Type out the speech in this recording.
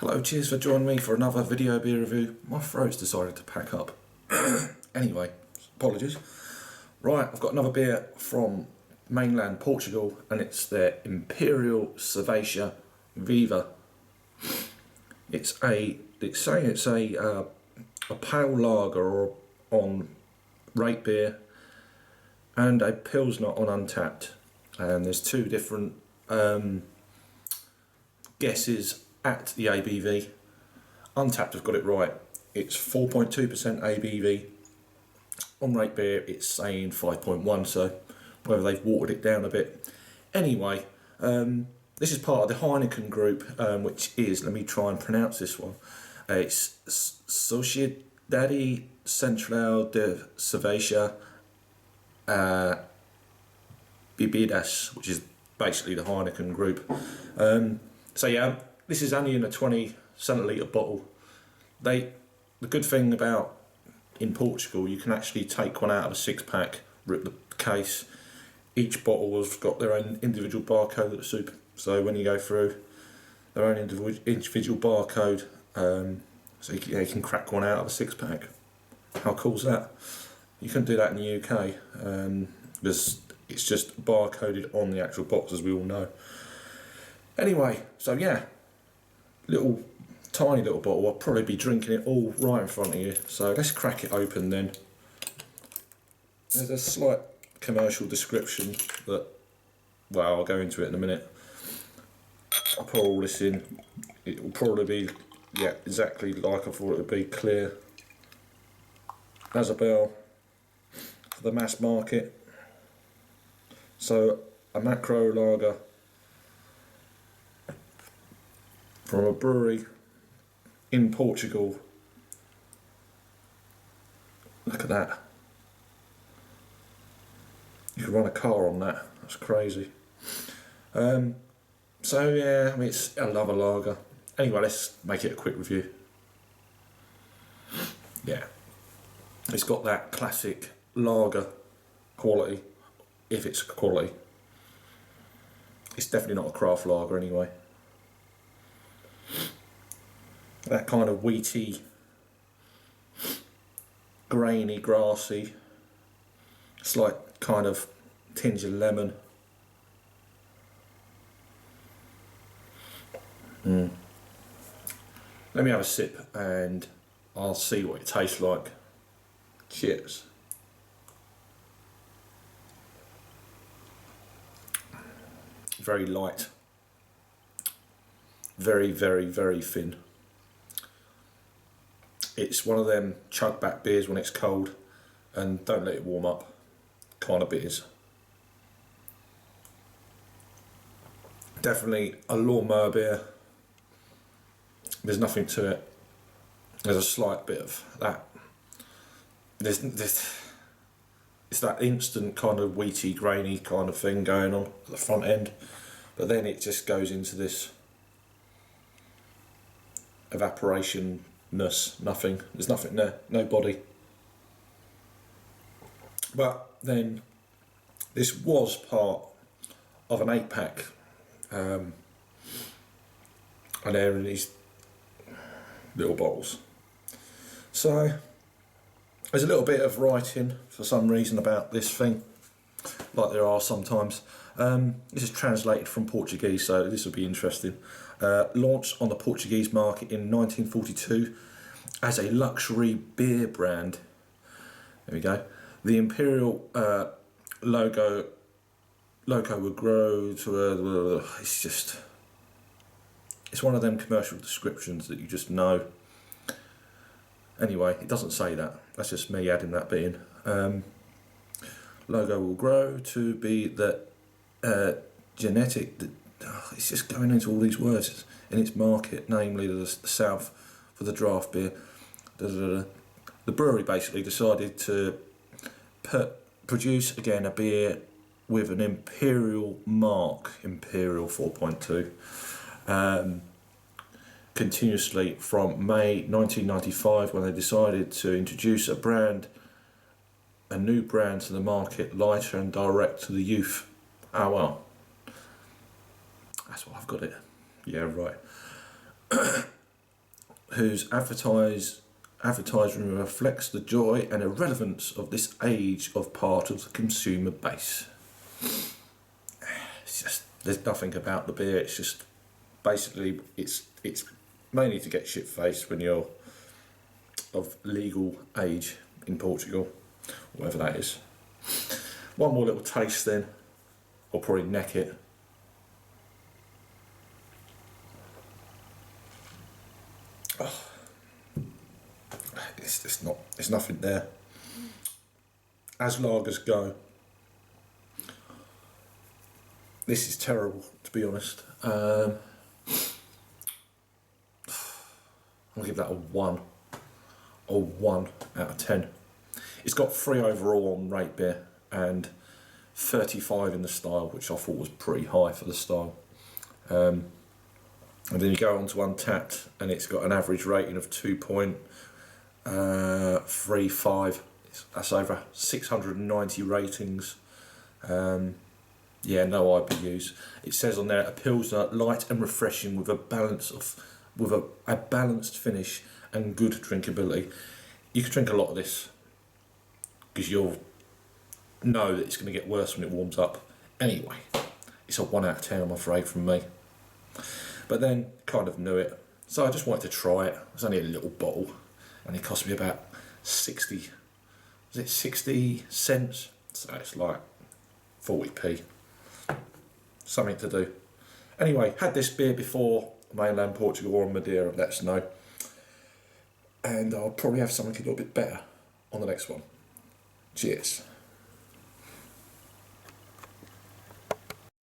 Hello, cheers for joining me for another video beer review. My throat's decided to pack up. Anyway, apologies. Right, I've got another beer from mainland Portugal and it's their Imperial Cerveja Viva. It's saying it's a pale lager or on RateBeer and a Pilsner on Untappd. And there's two different guesses at the ABV. Untappd have got it right. It's 4.2% ABV. On RateBeer it's saying 5.1, so whether they've watered it down a bit. Anyway, this is part of the Heineken group, which is, let me try and pronounce this one. It's Sociedade Central de Cerveja Bebidas, which is basically the Heineken group. So yeah, this is only in a 20 centilitre bottle. The good thing about in Portugal, you can actually take one out of a 6-pack, rip the case. Each bottle has got their own individual barcode at the soup. So when you go through their own individual barcode, so you can crack one out of a 6-pack. How cool's that? You couldn't do that in the UK. It's just barcoded on the actual box, as we all know. Anyway, so yeah, tiny little bottle. I'll probably be drinking it all right in front of you. So let's crack it open then. There's a slight commercial description that, well, I'll go into it in a minute. I'll pour all this in. It will probably be, yeah, exactly like I thought it would be, clear as a bell for the mass market. So a macro lager from a brewery in Portugal. Look at that. You could run a car on that. That's crazy. So yeah, I mean, I love a lager. Anyway, let's make it a quick review. Yeah, it's got that classic lager quality, if it's quality. It's definitely not a craft lager anyway. That kind of wheaty, grainy, grassy, slight kind of tinge of lemon. Let me have a sip and I'll see what it tastes like. Cheers. Very light. Very, very, very thin. It's one of them chug back beers when it's cold and don't let it warm up kind of beers. Definitely a lawnmower beer. There's nothing to it. There's a slight bit of that. It's that instant kind of wheaty, grainy kind of thing going on at the front end, but then it just goes into this evaporation-ness, nothing. There's nothing there, no body. But then this was part of an 8-pack, and they're in these little bottles. So there's a little bit of writing for some reason about this thing, like there are sometimes. This is translated from Portuguese, so this will be interesting. Launched on the Portuguese market in 1942 as a luxury beer brand. There we go. The Imperial logo would grow to a... It's one of them commercial descriptions that you just know. Anyway, it doesn't say that. That's just me adding that bit in. Logo will grow to be the genetic... it's just going into all these words in its market, namely the South for the draft beer. The brewery basically decided to produce again a beer with an Imperial mark, Imperial 4.2. Continuously from May 1995, when they decided to introduce a new brand to the market, lighter and direct to the youth. Oh well, that's what I've got it. Yeah, right. whose advertising reflects the joy and irrelevance of this age of part of the consumer base. It's just, there's nothing about the beer. It's just basically it's mainly to get shit faced when you're of legal age in Portugal, whatever that is. One more little taste then, I'll probably neck it. Oh, it's nothing there. As lagers go, this is terrible, to be honest. I'll give that a 1 out of 10. It's got 3 overall on RateBeer and 35 in the style, which I thought was pretty high for the style. And then you go on to Untappd, and it's got an average rating of 2.35. That's over 690 ratings. Yeah, no IBUs. It says on there, a Pilsner light and refreshing with a balanced finish and good drinkability. You could drink a lot of this because you'll know that it's going to get worse when it warms up. Anyway, it's a 1 out of 10, I'm afraid, from me. But then, kind of knew it, so I just wanted to try it. It was only a little bottle, and it cost me about 60 cents? So it's like 40p. Something to do. Anyway, had this beer before mainland Portugal or Madeira, let us know. And I'll probably have something a little bit better on the next one. Cheers.